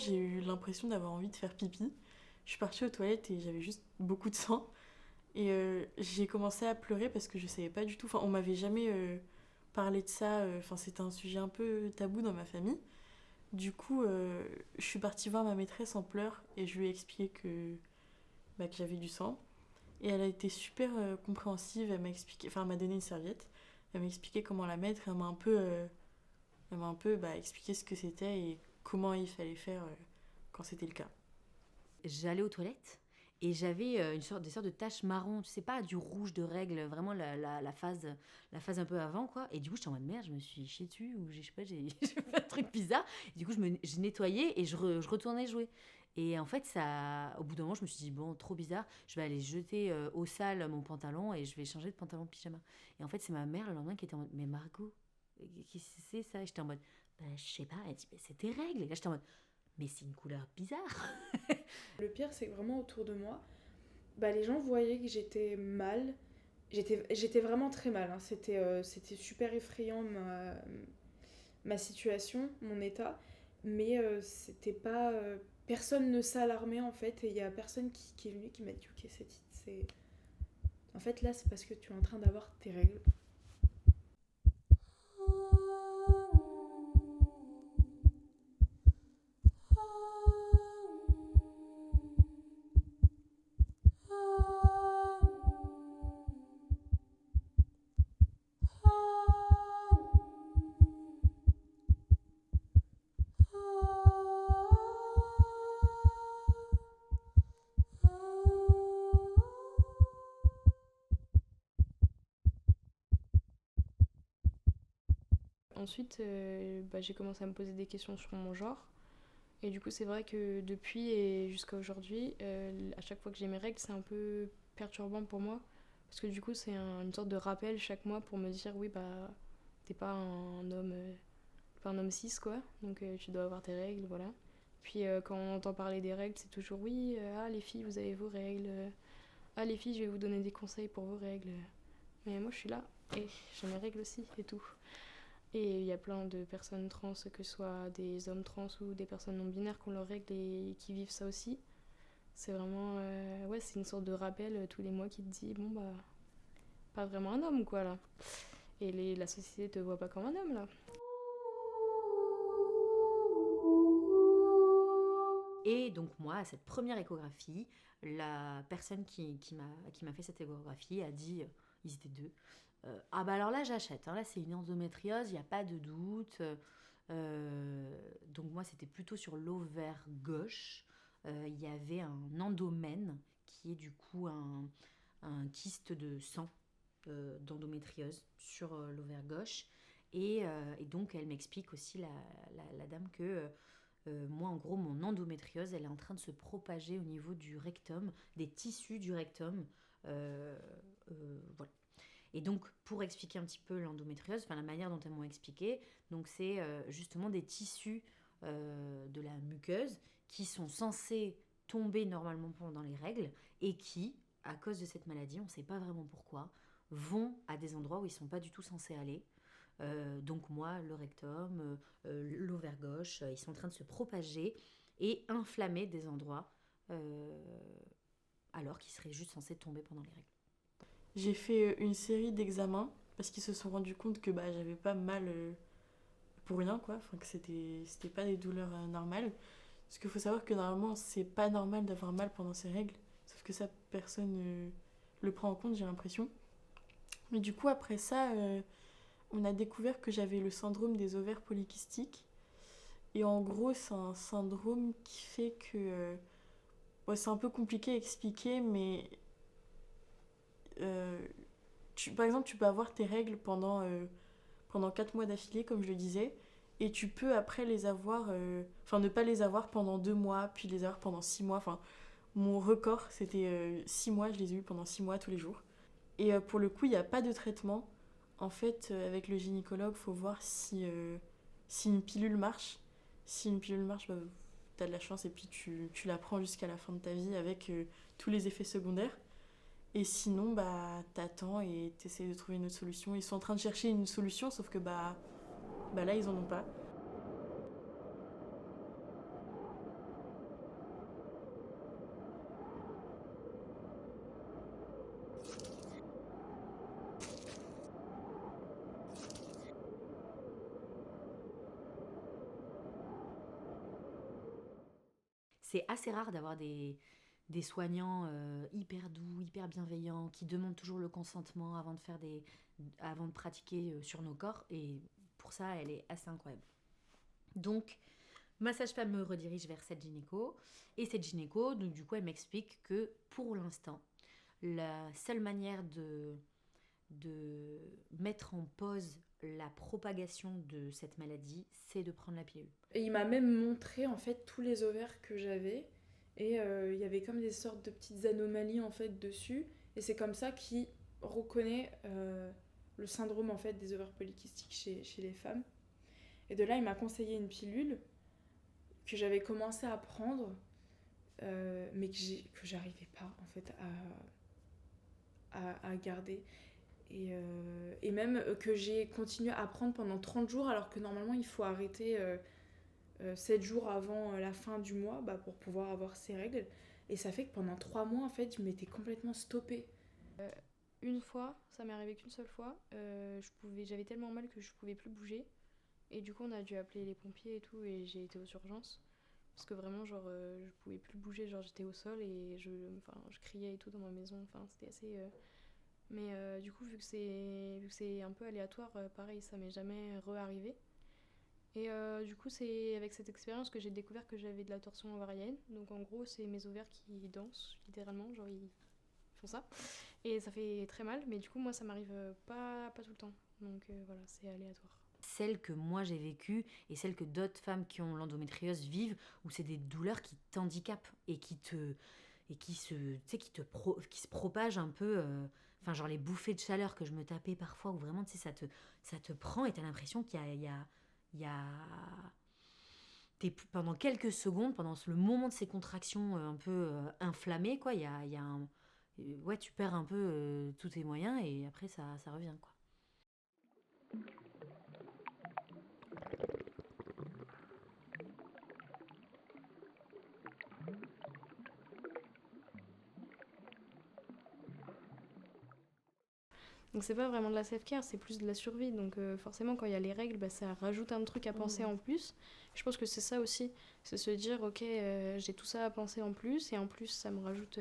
j'ai eu l'impression d'avoir envie de faire pipi. Je suis partie aux toilettes et j'avais juste beaucoup de sang. Et j'ai commencé à pleurer parce que je savais pas du tout. Enfin, on m'avait jamais parlé de ça. Enfin, c'était un sujet un peu tabou dans ma famille. Du coup, je suis partie voir ma maîtresse en pleurs et je lui ai expliqué que j'avais du sang. Et elle a été super compréhensive. Elle m'a expliqué, enfin, elle m'a donné une serviette. Elle m'a expliqué comment la mettre. Elle m'a un peu expliqué ce que c'était et comment il fallait faire quand c'était le cas. J'allais aux toilettes et j'avais des sortes de taches marron, tu sais pas, du rouge de règle, vraiment la phase un peu avant, quoi. Et du coup, j'étais en mode merde, je me suis chiée dessus ou je sais pas, j'ai j'ai fait un truc bizarre. Et du coup, je nettoyais et je retournais jouer. Et en fait, ça, au bout d'un moment, je me suis dit, bon, trop bizarre, je vais aller jeter au sale mon pantalon et je vais changer de pantalon de pyjama. Et en fait, c'est ma mère le lendemain qui était en mode, mais Margot, qu'est-ce que c'est ça? Et j'étais en mode, bah, je sais pas. Elle dit, mais c'est tes règles. Et là, j'étais en mode, mais c'est une couleur bizarre. Le pire, c'est que vraiment autour de moi, bah, les gens voyaient que j'étais mal. J'étais vraiment très mal, hein. C'était super effrayant ma situation, mon état. Mais c'était pas. Personne ne s'alarmait en fait. Et il y a personne qui est venu qui m'a dit ok, c'est. En fait, là, c'est parce que tu es en train d'avoir tes règles. Ensuite, j'ai commencé à me poser des questions sur mon genre. Et du coup, c'est vrai que depuis et jusqu'à aujourd'hui, à chaque fois que j'ai mes règles, c'est un peu perturbant pour moi. Parce que du coup, c'est une sorte de rappel chaque mois pour me dire oui, bah, t'es pas un homme, pas un homme cis, quoi. Donc, tu dois avoir tes règles, voilà. Puis, quand on entend parler des règles, c'est toujours oui, ah, les filles, vous avez vos règles. Ah, les filles, je vais vous donner des conseils pour vos règles. Mais moi, je suis là et j'ai mes règles aussi et tout. Et il y a plein de personnes trans, que ce soit des hommes trans ou des personnes non binaires qui ont leurs règles et qui vivent ça aussi. C'est vraiment. Ouais, c'est une sorte de rappel tous les mois qui te dit bon, bah, pas vraiment un homme, quoi, là. Et la société te voit pas comme un homme, là. Et donc moi, à cette première échographie, la personne qui m'a fait cette échographie a dit, ils étaient deux, ah bah alors là j'achète, hein, là c'est une endométriose, il n'y a pas de doute. Donc moi c'était plutôt sur l'ovaire gauche. Il y avait un endomène qui est du coup un kyste de sang d'endométriose sur l'ovaire gauche. Et donc elle m'explique aussi, la dame, que moi, en gros, mon endométriose, elle est en train de se propager au niveau du rectum, des tissus du rectum. Euh, voilà. Et donc, pour expliquer un petit peu l'endométriose, enfin la manière dont elles m'ont expliqué, donc c'est justement des tissus de la muqueuse qui sont censés tomber normalement pendant les règles et qui, à cause de cette maladie, on ne sait pas vraiment pourquoi, vont à des endroits où ils ne sont pas du tout censés aller. Donc moi, le rectum, l'ovaire gauche, ils sont en train de se propager et inflammer des endroits euh, alors qu'ils seraient juste censés tomber pendant les règles. J'ai fait une série d'examens parce qu'ils se sont rendus compte que j'avais pas mal pour rien, quoi. Enfin, que c'était pas des douleurs normales. Parce qu'il faut savoir que normalement, c'est pas normal d'avoir mal pendant ces règles. Sauf que ça, personne le prend en compte, j'ai l'impression. Mais du coup, après ça, on a découvert que j'avais le syndrome des ovaires polykystiques. Et en gros, c'est un syndrome qui fait que. Ouais, c'est un peu compliqué à expliquer, mais. euh, par exemple, tu peux avoir tes règles pendant 4 mois d'affilée, comme je le disais. Et tu peux après les avoir. Enfin, ne pas les avoir pendant 2 mois, puis les avoir pendant 6 mois. Enfin, mon record, c'était 6 mois. Je les ai eu pendant 6 mois tous les jours. Et pour le coup, il n'y a pas de traitement. En fait, avec le gynécologue, il faut voir si une pilule marche. Si une pilule marche, t'as de la chance et puis tu la prends jusqu'à la fin de ta vie avec tous les effets secondaires. Et sinon, t'attends et t'essaies de trouver une autre solution. Ils sont en train de chercher une solution, sauf que là, ils en ont pas. c'est assez rare d'avoir des soignants hyper doux, hyper bienveillants, qui demandent toujours le consentement avant de pratiquer sur nos corps. Et pour ça, elle est assez incroyable. Donc, ma sage-femme me redirige vers cette gynéco. Et cette gynéco, donc, du coup, elle m'explique que pour l'instant, la seule manière de mettre en pause la propagation de cette maladie, c'est de prendre la pilule. Et il m'a même montré en fait tous les ovaires que j'avais. Et il y avait comme des sortes de petites anomalies en fait dessus. Et c'est comme ça qu'il reconnaît le syndrome en fait des ovaires polykystiques chez les femmes. Et de là, il m'a conseillé une pilule que j'avais commencé à prendre, mais que j'arrivais pas en fait à garder. Et même que j'ai continué à prendre pendant 30 jours, alors que normalement il faut arrêter 7 jours avant la fin du mois pour pouvoir avoir ses règles. Et ça fait que pendant 3 mois, en fait, je m'étais complètement stoppée. Une fois, ça m'est arrivé qu'une seule fois, j'avais tellement mal que je pouvais plus bouger. Et du coup, on a dû appeler les pompiers et tout, et j'ai été aux urgences. Parce que vraiment, genre, je pouvais plus bouger, genre j'étais au sol et je criais et tout dans ma maison. Enfin, c'était assez. Mais du coup, vu que c'est un peu aléatoire, pareil, ça m'est jamais re-arrivé. Et du coup, c'est avec cette expérience que j'ai découvert que j'avais de la torsion ovarienne. Donc en gros, c'est mes ovaires qui dansent, littéralement, genre ils font ça. Et ça fait très mal, mais du coup, moi, ça m'arrive pas tout le temps. Donc voilà, c'est aléatoire. Celle que moi j'ai vécue et celle que d'autres femmes qui ont l'endométriose vivent, où c'est des douleurs qui t'handicapent et qui se propagent un peu. Enfin, genre les bouffées de chaleur que je me tapais parfois, où vraiment, tu sais, ça te prend et t'as l'impression il y a pendant quelques secondes, pendant le moment de ces contractions un peu inflammées, quoi, il y a un. Ouais, tu perds un peu tous tes moyens et après ça revient, quoi. Donc c'est pas vraiment de la self-care, c'est plus de la survie. Donc forcément, quand il y a les règles, ça rajoute un truc à penser en plus. Je pense que c'est ça aussi, c'est se dire, ok, j'ai tout ça à penser en plus, et en plus ça me rajoute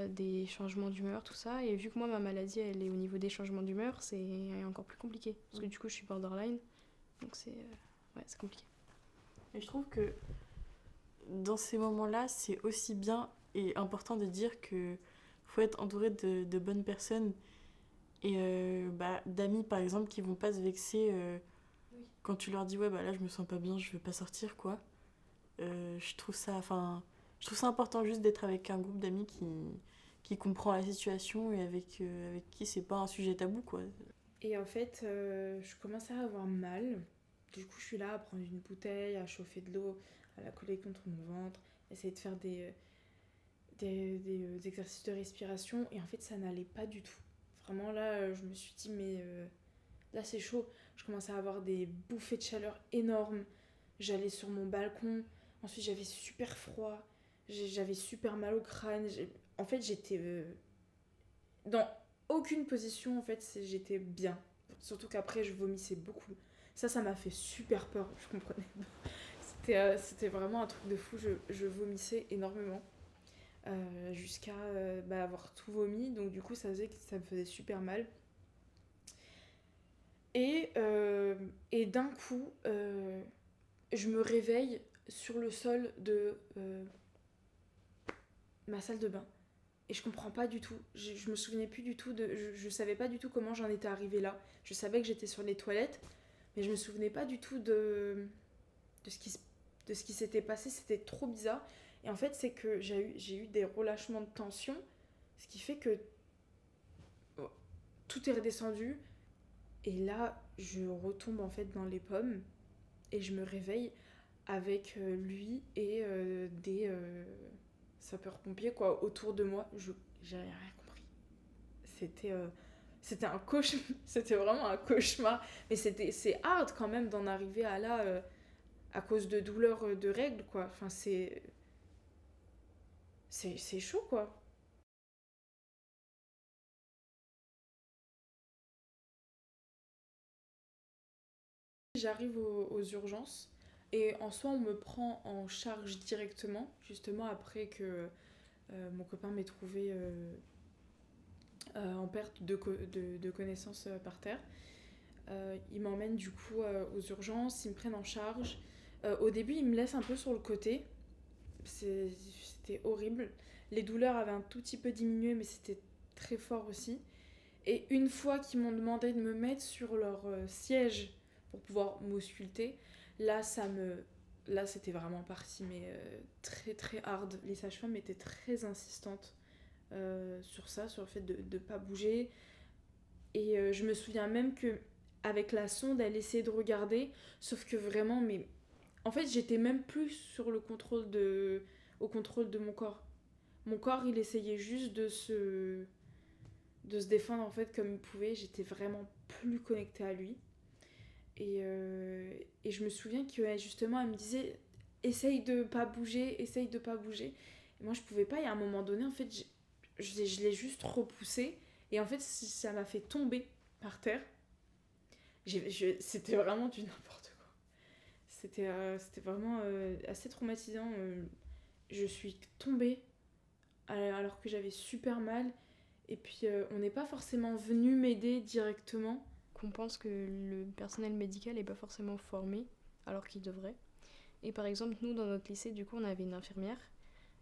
des changements d'humeur, tout ça. Et vu que moi, ma maladie, elle est au niveau des changements d'humeur, c'est encore plus compliqué. Parce que du coup, je suis borderline, donc c'est compliqué. Et je trouve que dans ces moments-là, c'est aussi bien et important de dire que faut être entouré de bonnes personnes et d'amis par exemple qui vont pas se vexer quand tu leur dis ouais là je me sens pas bien, je veux pas sortir quoi. Je trouve ça important juste d'être avec un groupe d'amis qui comprend la situation et avec qui c'est pas un sujet tabou quoi. Et en fait, je commençais à avoir mal. Du coup, je suis là à prendre une bouteille, à chauffer de l'eau, à la coller contre mon ventre, essayer de faire des exercices de respiration. Et en fait, ça n'allait pas du tout. Vraiment, là, je me suis dit, mais là, c'est chaud. Je commençais à avoir des bouffées de chaleur énormes. J'allais sur mon balcon. Ensuite, j'avais super froid. J'avais super mal au crâne. En fait, j'étais dans aucune position. En fait, j'étais bien. Surtout qu'après, je vomissais beaucoup. Ça m'a fait super peur. Je comprenais pas. C'était vraiment un truc de fou. Je vomissais énormément. Jusqu'à avoir tout vomi. Donc, du coup, ça faisait que ça me faisait super mal. Et d'un coup, je me réveille sur le sol de ma salle de bain. Et je comprends pas du tout. Je me souvenais plus du tout je savais pas du tout comment j'en étais arrivée là. Je savais que j'étais sur les toilettes, mais je me souvenais pas du tout de ce qui s'était passé. C'était trop bizarre. Et en fait, c'est que j'ai eu des relâchements de tension, ce qui fait que tout est redescendu. Et là, je retombe en fait dans les pommes et je me réveille avec lui et des sapeurs-pompiers quoi autour de moi. J'ai rien compris. C'était un cauchemar. C'était vraiment un cauchemar. Mais c'est hard quand même d'en arriver à là à cause de douleurs de règles quoi. Enfin c'est chaud quoi. J'arrive aux urgences Et en soi, on me prend en charge directement, justement après que mon copain m'ait trouvé en perte de connaissance par terre. Il m'emmène du coup aux urgences, ils me prennent en charge. Au début, ils me laissent un peu sur le côté. C'était horrible. Les douleurs avaient un tout petit peu diminué, mais c'était très fort aussi. Et une fois qu'ils m'ont demandé de me mettre sur leur siège pour pouvoir m'ausculter, là, là c'était vraiment parti, mais très très hard. Les sages-femmes étaient très insistantes sur ça, sur le fait de ne pas bouger. Et je me souviens même que avec la sonde, elle essayait de regarder, sauf que vraiment, mais en fait, j'étais même plus sur au contrôle de mon corps. Mon corps, il essayait juste de se défendre en fait comme il pouvait. J'étais vraiment plus connectée à lui. Et je me souviens que justement, elle me disait essaye de pas bouger, essaye de pas bouger. Et moi, je pouvais pas. Et à un moment donné, en fait, je l'ai juste repoussé. Et en fait, ça m'a fait tomber par terre. C'était vraiment du n'importe quoi. C'était vraiment assez traumatisant. Je suis tombée alors que j'avais super mal. Et puis, on n'est pas forcément venu m'aider directement. Qu'on pense que le personnel médical n'est pas forcément formé, alors qu'il devrait. Et par exemple, nous, dans notre lycée, du coup, on avait une infirmière.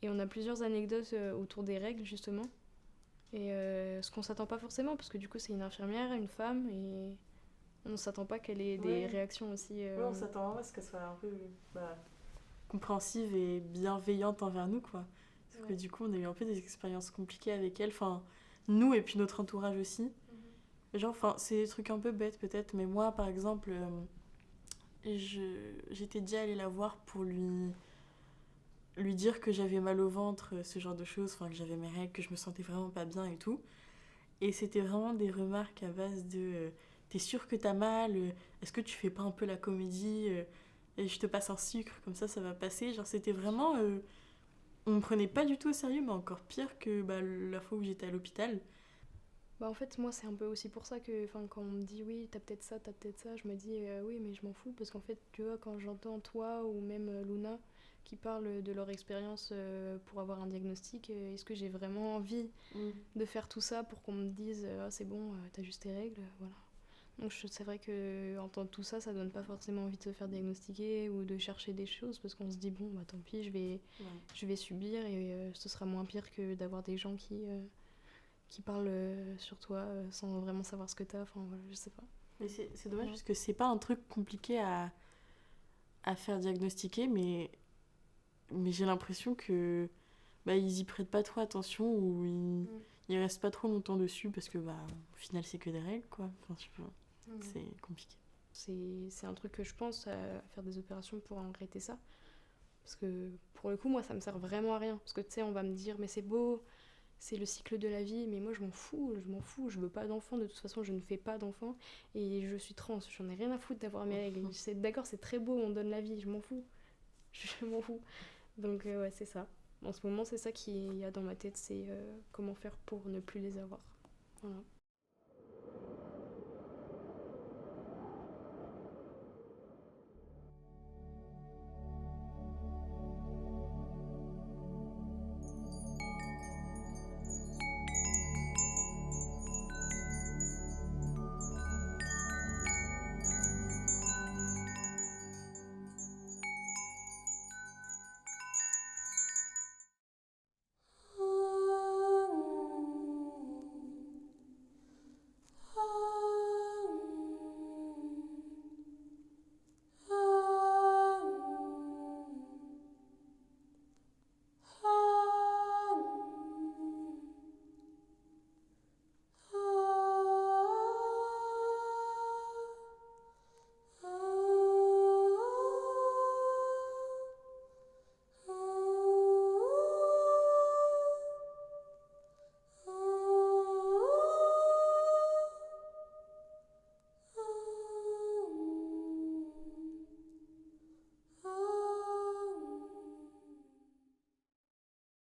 Et on a plusieurs anecdotes autour des règles, justement. Et ce qu'on s'attend pas forcément, parce que du coup, c'est une infirmière, une femme, et on s'attend pas qu'elle ait des réactions aussi... Ouais, on s'attend vraiment à ce qu'elle soit un peu compréhensive et bienveillante envers nous, quoi. Parce que du coup, on a eu un peu des expériences compliquées avec elle. Enfin, nous et puis notre entourage aussi. Genre, enfin, c'est des trucs un peu bêtes peut-être, mais moi, par exemple, j'étais déjà allée la voir pour lui dire que j'avais mal au ventre, ce genre de choses, enfin, que j'avais mes règles, que je me sentais vraiment pas bien et tout. Et c'était vraiment des remarques à base de t'es sûre que t'as mal, est-ce que tu fais pas un peu la comédie, et je te passe un sucre, comme ça va passer. Genre, c'était vraiment. On me prenait pas du tout au sérieux, mais encore pire que la fois où j'étais à l'hôpital. Bah en fait, moi, c'est un peu aussi pour ça que quand on me dit oui, t'as peut-être ça, je me dis oui, mais je m'en fous. Parce qu'en fait, tu vois, quand j'entends toi ou même Luna qui parlent de leur expérience pour avoir un diagnostic, est-ce que j'ai vraiment envie de faire tout ça pour qu'on me dise ah, c'est bon, t'as juste tes règles, voilà. Donc c'est vrai que entendre tout ça, ça donne pas forcément envie de se faire diagnostiquer ou de chercher des choses parce qu'on se dit bon, bah tant pis, je vais subir et ce sera moins pire que d'avoir des gens qui parlent sur toi sans vraiment savoir ce que t'as, enfin voilà, je sais pas. Mais c'est dommage parce que c'est pas un truc compliqué à faire diagnostiquer, mais j'ai l'impression que ils y prêtent pas trop attention ou ils restent pas trop longtemps dessus parce que au final c'est que des règles, quoi. Enfin, je sais pas. C'est compliqué. C'est un truc que je pense à faire des opérations pour arrêter ça. Parce que pour le coup, moi, ça me sert vraiment à rien. Parce que tu sais, on va me dire, mais c'est beau, c'est le cycle de la vie, mais moi, je m'en fous, je veux pas d'enfant. De toute façon, je ne fais pas d'enfant. Et je suis trans, j'en ai rien à foutre d'avoir mes règles. D'accord, c'est très beau, on donne la vie, je m'en fous. Je m'en fous. Donc, ouais, c'est ça. En ce moment, c'est ça qu'il y a dans ma tête, c'est comment faire pour ne plus les avoir. Voilà.